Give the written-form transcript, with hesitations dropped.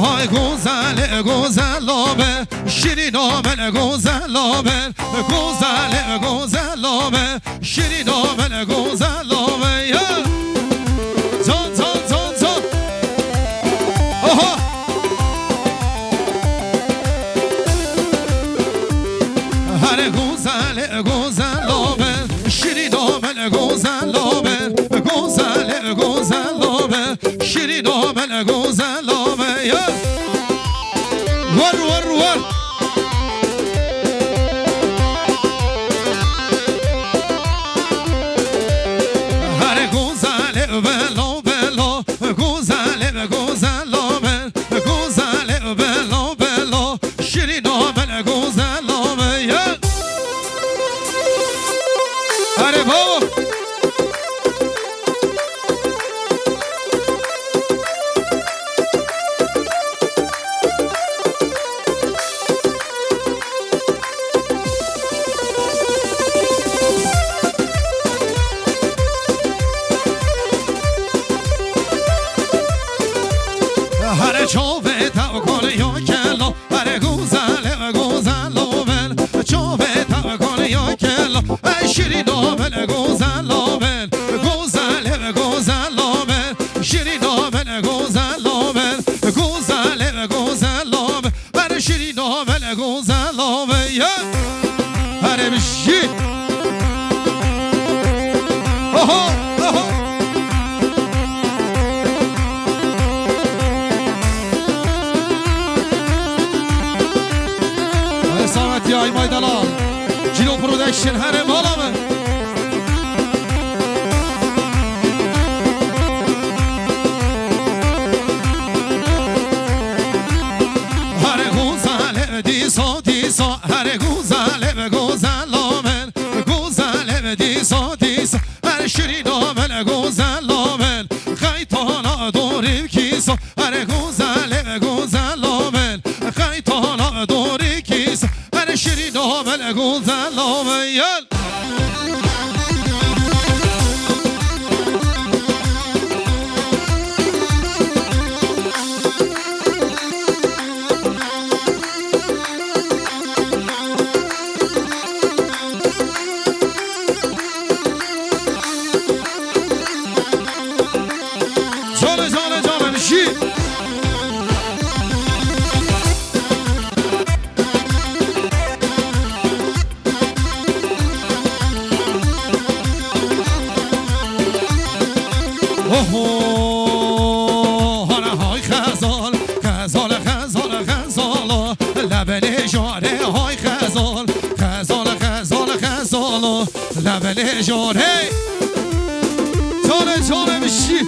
های گوزل گوزلابه شیرینامل گوزلابه گوزل گوزلابه شیرینامل گوزلابه زان زان زان زان هر گوزل گوزلابه شیرینامل گوزلابه گوزل گوزلابه شیرینامل گوزلابه ور ور ور هر گوزل بلا بلا گوزل گوزلابه گوزل بلا بلا شیرینامل گوزلابه هر بابا هر چاوه تا کنه یا کلا هر گوزل گوزلابل چاوه تا کنه یا کلا شیرینامل گوزلابل گوزل گوزلابل شیرینامل گوزلابل گوزل گوزلابل هر شیرینامل گوزلابل هر بشی سلامتی های مایدلال جیلو پرودکشن هر مالامه هر گوزل دیسا دیسا هر گوزل گوزلامل گوزل دیسا دیسا هر شیرینامل گوزلامل خیطانا دوری کیسا هر گوزل گوزلامل خیطانا دوری کیسا هر شیرینامل گوزلامل جانه جانه جانه بشی هانه های خزال خزال خزال خزال لبن جاره های خزال خزال خزال خزال لبن جاره جانه جانه بشی